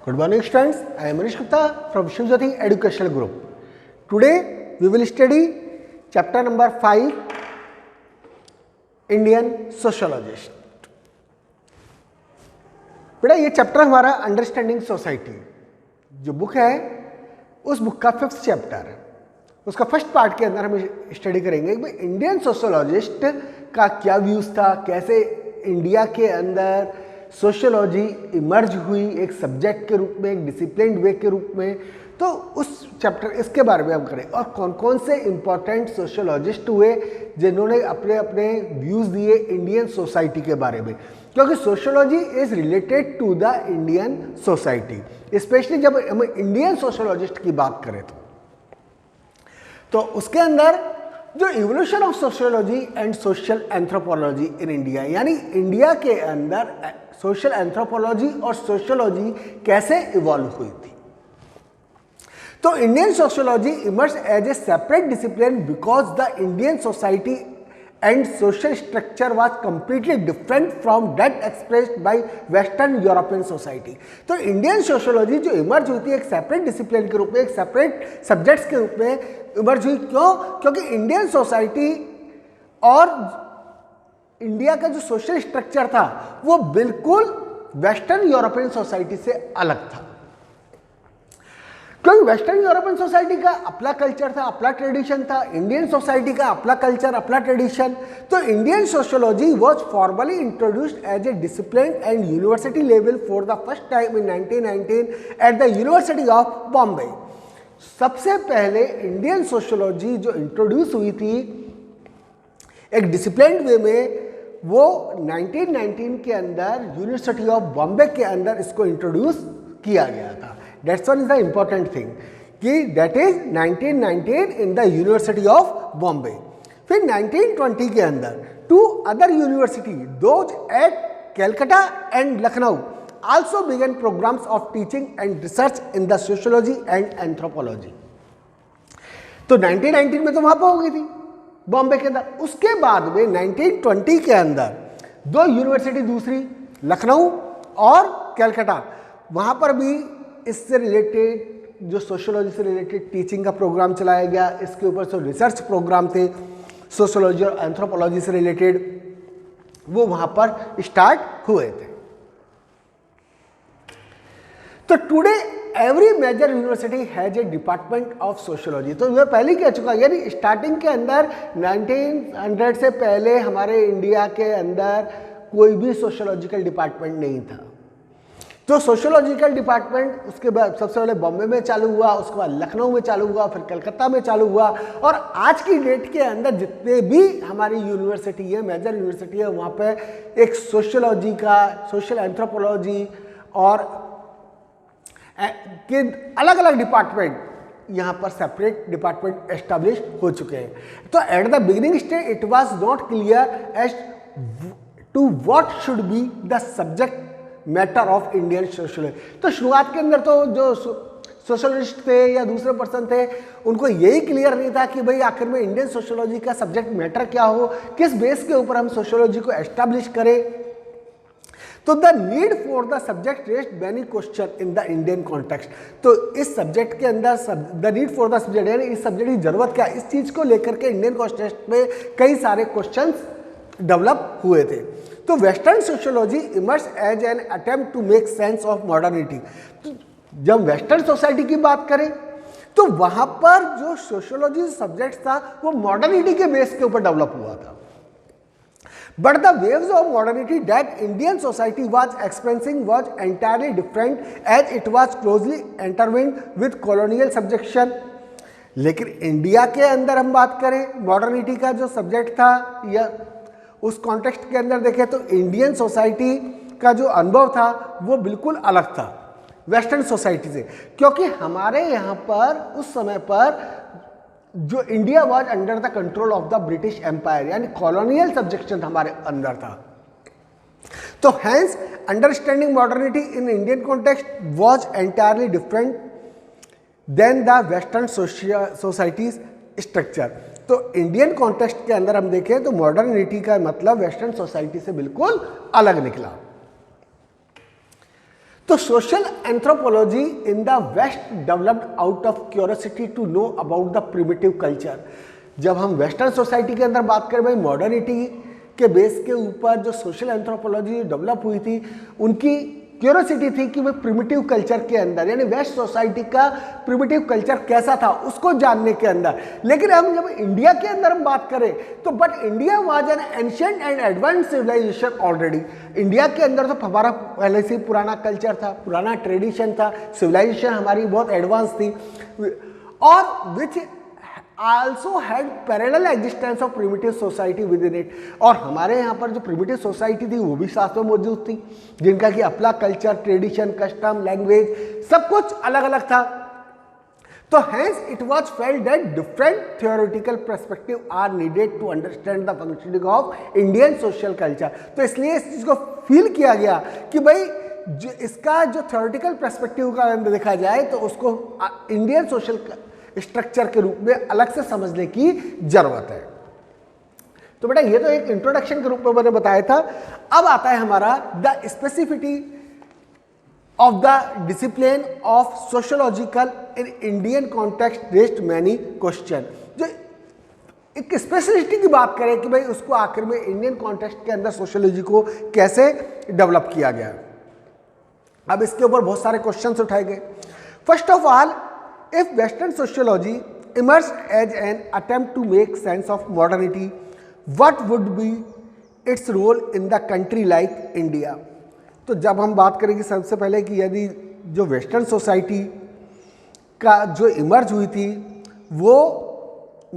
Good morning students, I am Manish Gupta from Shivjyoti Educational Group. Today we will study chapter number 5 Indian Sociologist. बेटा ये chapter हमारा understanding society जो book है उस book का 5th chapter है। उसका फर्स्ट पार्ट के अंदर हम स्टडी करेंगे कि इंडियन सोशियोलॉजिस्ट का क्या व्यूज था, कैसे इंडिया के अंदर सोशियोलॉजी इमर्ज हुई एक सब्जेक्ट के रूप में, एक डिसिप्लिन्ड वे के रूप में। तो उस चैप्टर इसके बारे में हम करें और कौन कौन से इम्पोर्टेंट सोशियोलॉजिस्ट हुए जिन्होंने अपने अपने व्यूज़ दिए इंडियन सोसाइटी के बारे में, क्योंकि sociology is related to the Indian society. Specially जब हम इंडियन सोशियोलॉजिस्ट की बात करें तो उसके अंदर जो evolution of sociology and social anthropology in India, यानी इंडिया के अंदर सोशल एंथ्रोपोलॉजी और सोशियोलॉजी कैसे इवॉल्व हुई थी। तो Indian sociology emerge as a separate discipline because the Indian society and social structure was completely different from that expressed by western European society. तो Indian sociology जो emerge हुई थी एक सेपरेट डिसिप्लिन के रूप में, एक सेपरेट सब्जेक्ट्स के रूप में इमर्ज हुई। क्यों? क्योंकि इंडियन सोसाइटी और इंडिया का जो सोशल स्ट्रक्चर था वो बिल्कुल वेस्टर्न यूरोपियन सोसाइटी से अलग था। क्योंकि वेस्टर्न यूरोपियन सोसाइटी का अपना कल्चर था, अपना ट्रेडिशन था, इंडियन सोसाइटी का अपना कल्चर, अपना ट्रेडिशन। तो Indian sociology was formally introduced as a discipline and university level for the first time in 1919 at the university of Bombay. सबसे पहले इंडियन सोशियोलॉजी जो इंट्रोड्यूस हुई थी एक डिसिप्लिन वे में, वो 1919 के अंदर यूनिवर्सिटी ऑफ बॉम्बे के अंदर इसको इंट्रोड्यूस किया गया था। That's one is the important thing कि that is 1919 in the university of Bombay. फिर 1920 के अंदर two other university those at Calcutta and Lucknow also began programs of teaching and research in the sociology and anthropology। तो 1919 में तो वहां पर हो गई थी बॉम्बे के अंदर। उसके बाद में 1920 के अंदर दो यूनिवर्सिटी दूसरी लखनऊ और कैलकाटा, वहां पर भी इससे रिलेटेड जो सोशियोलॉजी से रिलेटेड टीचिंग का प्रोग्राम चलाया गया। इसके ऊपर जो रिसर्च प्रोग्राम थे सोशियोलॉजी और एंथ्रोपोलॉजी से रिलेटेड वो वहां पर स्टार्ट हुए थे। तो today every major university has a department of sociology. तो मैं पहले कह चुका, यानी स्टार्टिंग के अंदर 1900 से पहले हमारे इंडिया के अंदर कोई भी सोशियोलॉजिकल डिपार्टमेंट नहीं था। तो सोशियोलॉजिकल डिपार्टमेंट उसके बाद सबसे पहले बॉम्बे में चालू हुआ, उसके बाद लखनऊ में चालू हुआ, फिर कलकत्ता में चालू हुआ। और आज की डेट के अंदर जितने भी हमारी यूनिवर्सिटी है, मेजर यूनिवर्सिटी है, वहाँ पे एक सोशियोलॉजी का, सोशल एंथ्रोपोलॉजी और के अलग अलग डिपार्टमेंट यहाँ पर सेपरेट डिपार्टमेंट एस्टैब्लिश हो चुके हैं। तो at the beginning stage it was not clear as to what should be the subject matter of Indian sociology. तो शुरुआत के अंदर तो जो सोशलिस्ट थे या दूसरे पर्सन थे उनको यही क्लियर नहीं था कि भाई आखिर में इंडियन सोशियोलॉजी का सब्जेक्ट मैटर क्या हो, किस बेस के ऊपर हम सोशियोलॉजी को एस्टैब्लिश करें। तो the need for the subject raised many question in the Indian context. तो इस सब्जेक्ट के अंदर the need for the subject, यानी इस सब्जेक्ट की जरूरत क्या, इस चीज को लेकर के इंडियन कॉन्टेक्स्ट में कई सारे क्वेश्चंस डेवलप हुए थे। तो western sociology emerge as an attempt to make sense of modernity. तो जब वेस्टर्न सोसाइटी की बात करें तो वहां पर जो सोशियोलॉजी सब्जेक्ट था वो मॉडर्निटी के बेस के ऊपर डेवलप हुआ था। But the waves of modernity that Indian society was experiencing was entirely different as it was closely intertwined with colonial subjection। लेकिन इंडिया के अंदर हम बात करें मॉडर्निटी का जो सब्जेक्ट था या उस कॉन्टेक्स्ट के अंदर देखें तो इंडियन सोसाइटी का जो अनुभव था वो बिल्कुल अलग था वेस्टर्न सोसाइटी से, क्योंकि हमारे यहाँ पर उस समय पर जो India was under the control of the British empire, यानी कॉलोनियल सब्जेक्शन हमारे अंदर था। तो hence understanding modernity in Indian context was entirely different than the western societies structure. तो इंडियन कॉन्टेक्स्ट के अंदर हम देखें तो मॉडर्निटी का मतलब वेस्टर्न सोसाइटी से बिल्कुल अलग निकला। तो social anthropology in the west developed out of curiosity to know about the primitive culture. जब हम वेस्टर्न सोसाइटी के अंदर बात करें भाई, मॉडर्निटी के बेस के ऊपर जो सोशल एंथ्रोपोलॉजी डेवलप हुई थी, उनकी क्यूरियोसिटी थी कि भाई प्रिमिटिव कल्चर के अंदर, यानी वेस्ट सोसाइटी का प्रिमिटिव कल्चर कैसा था उसको जानने के अंदर। लेकिन हम जब इंडिया के अंदर हम बात करें तो but India was an ancient and advance civilization already. India के अंदर तो हमारा पहले से पुराना कल्चर था, पुराना ट्रेडिशन था, सिविलाइजेशन हमारी बहुत एडवांस थी, और विच also had parallel existence of primitive society within it। और हमारे यहाँ पर जो primitive society थी वो भी साथ में मौजूद थी, जिनका कि अपना कल्चर, ट्रेडिशन, कस्टम, लैंग्वेज सब कुछ अलग अलग था। तो hence it was felt that different theoretical perspective are needed to understand the functioning of Indian social culture। तो इसलिए इस चीज को फील किया गया कि भाई इसका जो थ्योरेटिकल पर्सपेक्टिव का अंदर देखा जाए तो उसको इंडियन सोशल स्ट्रक्चर के रूप में अलग से समझने की जरूरत है। तो बेटा ये तो एक इंट्रोडक्शन के रूप में मैंने बताया था। अब आता है हमारा the स्पेसिफिटी of the discipline of sociological in Indian context raised many question. जो एक स्पेशलिटी की बात करें कि भाई उसको आखिर में इंडियन कॉन्टेक्स्ट के अंदर सोशियोलॉजी को कैसे डेवलप किया गया। अब इसके ऊपर बहुत सारे क्वेश्चंस उठाए गए। First of all, if Western sociology emerged as an attempt to make sense of modernity, what would be its role in the country like India? तो जब हम बात करेंगे सबसे पहले कि यदि जो वेस्टर्न सोसाइटी का जो इमर्ज हुई थी वो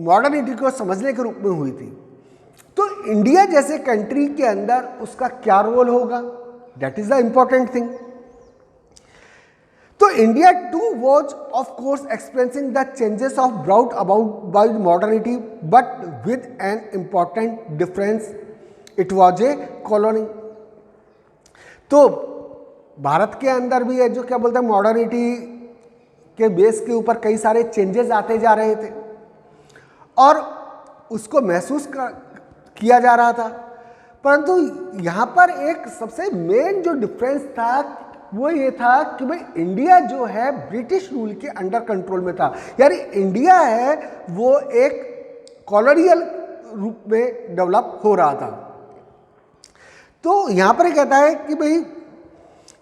मॉडर्निटी को समझने के रूप में हुई थी, तो इंडिया जैसे कंट्री के अंदर उसका क्या रोल होगा, that is the important thing. तो India too was of course experiencing the changes of brought about by modernity, but with an important difference, it was a colony. तो भारत के अंदर भी है जो क्या बोलते हैं, मॉडर्निटी के बेस के ऊपर कई सारे चेंजेस आते जा रहे थे और उसको महसूस किया जा रहा था, परंतु यहाँ पर एक सबसे मेन जो डिफरेंस था वो ये था कि भाई इंडिया जो है ब्रिटिश रूल के अंडर कंट्रोल में था, यानी इंडिया है वो एक कॉलोनियल रूप में डेवलप हो रहा था। तो यहाँ पर कहता है कि भाई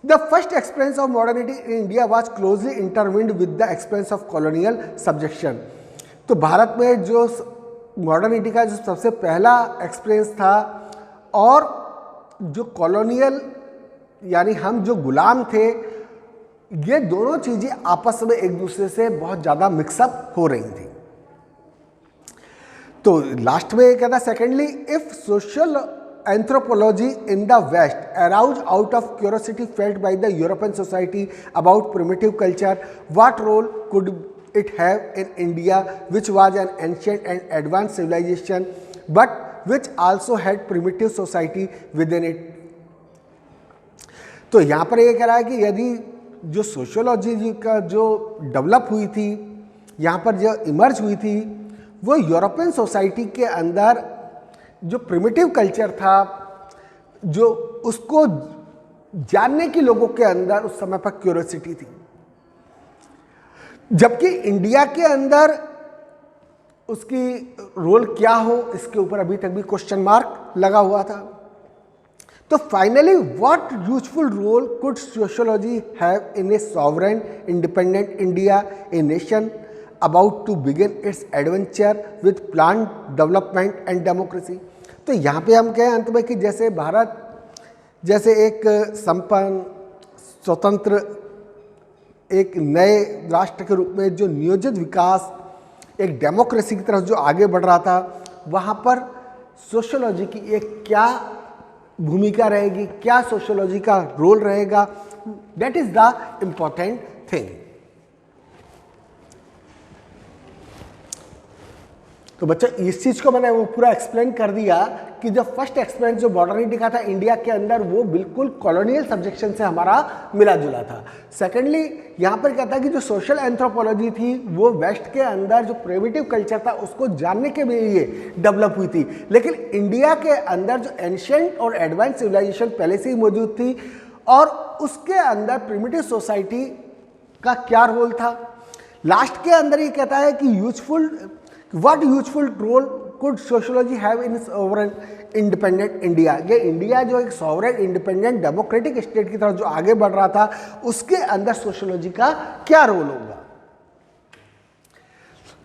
the first experience of modernity in India was closely intertwined with the experience of colonial subjection. तो भारत में जो मॉडर्निटी का जो सबसे पहला एक्सपीरियंस था और जो कॉलोनियल यानी हम जो गुलाम थे, ये दोनों चीजें आपस में एक दूसरे से बहुत ज्यादा मिक्सअप हो रही थी। तो लास्ट में कहता secondly, if social anthropology in the west arouse out of curiosity felt by the European society about primitive culture, what role could it have in India which was an ancient and advance civilization but which also had primitive society within इट। तो यहाँ पर ये कह रहा है कि यदि जो सोशियोलॉजी का जो डेवलप हुई थी, यहाँ पर जो इमर्ज हुई थी, वो यूरोपियन सोसाइटी के अंदर जो प्रिमिटिव कल्चर था, जो उसको जानने की लोगों के अंदर उस समय पर क्यूरियोसिटी थी, जबकि इंडिया के अंदर उसकी रोल क्या हो इसके ऊपर अभी तक भी क्वेश्चन मार्क लगा हुआ था। तो finally, what useful role could sociology have in a sovereign independent India, a nation about to begin its adventure with plan development and democracy. तो यहाँ पे हम कहें अंत में कि जैसे भारत जैसे एक संपन्न स्वतंत्र एक नए राष्ट्र के रूप में जो नियोजित विकास एक डेमोक्रेसी की तरफ जो आगे बढ़ रहा था, वहाँ पर सोशियोलॉजी की एक क्या भूमिका रहेगी, क्या सोशियोलॉजी का रोल रहेगा, that is the important thing. तो बच्चों इस चीज को मैंने वो पूरा एक्सप्लेन कर दिया कि जो फर्स्ट एक्सपीरियंस जो मॉडर्निटी का था इंडिया के अंदर, वो बिल्कुल कॉलोनियल सब्जेक्शन से हमारा मिला जुला था। सेकेंडली, यहाँ पर कहता है कि जो सोशल एंथ्रोपोलॉजी थी वो वेस्ट के अंदर जो प्रिमिटिव कल्चर था उसको जानने के लिए डेवलप हुई थी, लेकिन इंडिया के अंदर जो एंशिएंट और एडवांस सिविलाइजेशन पहले से ही मौजूद थी और उसके अंदर प्रिमिटिव सोसाइटी का क्या रोल था। लास्ट के अंदर ये कहता है कि what useful role could sociology have in sovereign independent India. ये इंडिया जो एक सॉवरेन इंडिपेंडेंट डेमोक्रेटिक स्टेट की तरफ जो आगे बढ़ रहा था, उसके अंदर सोशियोलॉजी का क्या रोल होगा।